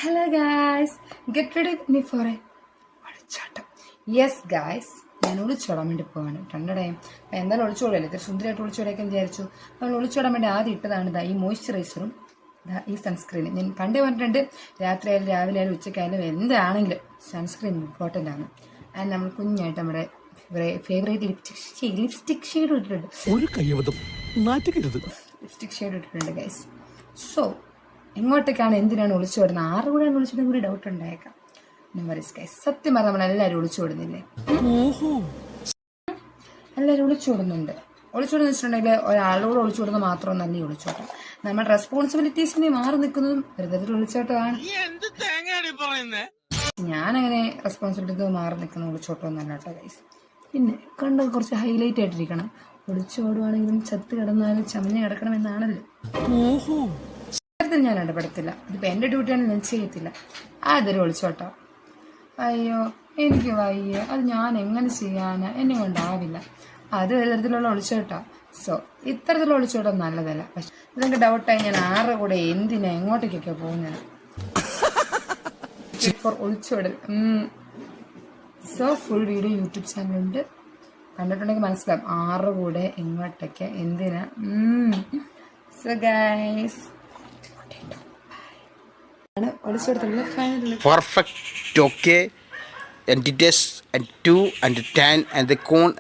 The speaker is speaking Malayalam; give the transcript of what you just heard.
Hello guys, get ready with me for a ഒളിച്ചോട്ടം. യെസ് ഗായ്സ്, ഞാൻ ഒളിച്ചോടാൻ വേണ്ടി പോവാണ്. രണ്ടടയും എന്തായാലും ഒളിച്ചോടല്ലേ, ഇത്ര സുന്ദരമായിട്ട് ഒളിച്ചോടൊക്കെ വിചാരിച്ചു. നമ്മൾ ഒളിച്ചോടാൻ വേണ്ടി ആദ്യം ഇട്ടതാണ് ഈ മോയ്സ്ചറൈസറും ഈ സൺസ്ക്രീനും. ഞാൻ പണ്ടേ പറഞ്ഞിട്ടുണ്ട്, രാത്രി ആയാലും രാവിലെ ആയാലും ഉച്ചയ്ക്കായാലും എന്താണെങ്കിലും സൺസ്ക്രീൻ ഇമ്പോർട്ടൻ്റ് ആണ്. ആൻഡ് നമ്മൾ കുഞ്ഞായിട്ട് നമ്മുടെ ഫേവറേറ്റ് ലിപ്സ്റ്റിക് ഷെയ്ഡ് ഇട്ടിട്ടുണ്ട്. ലിപ്സ്റ്റിക് ഷെയ്ഡ് ഇട്ടിട്ടുണ്ട് ഗൈസ്. സോ എങ്ങോട്ടേക്കാണ്, എന്തിനാണ് ഒളിച്ചോടുന്നത്, ആരുടെ കൂടെയാണ് ഒളിച്ചോടുന്ന കൂടി ഡൗട്ട് ഉണ്ടായേക്കാം. ഗൈസ്, സത്യം പറഞ്ഞാൽ നമ്മളെല്ലാവരും ഒളിച്ചോടുന്നില്ലേ? എല്ലാവരും ഒളിച്ചോടുന്നുണ്ട്. ഒളിച്ചോടെന്ന് വെച്ചിട്ടുണ്ടെങ്കിൽ ഒരാളോട് ഒളിച്ചോടുന്നത് മാത്രമൊന്നല്ല ഈ ഒളിച്ചോട്ടം. നമ്മുടെ റെസ്പോൺസിബിലിറ്റീസിനെ മാറി നിൽക്കുന്നതും ഒരു തരത്തിൽ ഒളിച്ചോട്ടമാണ്. ഞാനങ്ങനെ റെസ്പോൺസിബിലിറ്റി മാറി നിൽക്കുന്ന ഒളിച്ചോട്ടമൊന്നല്ല കേട്ടോ ഗൈസ്. പിന്നെ കണ്ട് കുറച്ച് ഹൈലൈറ്റ് ആയിട്ടിരിക്കണം. ഒളിച്ചോടുവാണെങ്കിലും ചത്ത് കിടന്നാലും ചമഞ്ഞ് കിടക്കണമെന്നാണല്ലോ. ഞാൻ ഇടപെടത്തില്ല. ഇതിപ്പോൾ എൻ്റെ ഡ്യൂട്ടിയാണ്, ഞാൻ ചെയ്യത്തില്ല. അതൊരു ഒളിച്ചോട്ടോ. അയ്യോ എനിക്ക് വയ്യ, അത് ഞാൻ എങ്ങനെ ചെയ്യാനാ, എന്നെ കൊണ്ടാവില്ല. അത് ഒരു തരത്തിലുള്ള ഒളിച്ചോട്ടോ. സോ ഇത്തരത്തിലുള്ള ഒളിച്ചോട്ടം നല്ലതല്ല. പക്ഷെ ഇതെനിക്ക് ഡൗട്ടായി, ഞാൻ ആരുടെ കൂടെ എന്തിനാ എങ്ങോട്ടേക്കൊക്കെ പോകുന്നത് ഫോർ ഒളിച്ചോടൽ. സോ ഫുൾ വീഡിയോ യൂട്യൂബ് ചാനലുണ്ട്, കണ്ടിട്ടുണ്ടെങ്കിൽ മനസ്സിലാവും ആരുടെ കൂടെ എങ്ങോട്ടൊക്കെ എന്തിനാ. So guys, perfect, okay, and the test and 2 and 10 and the cone.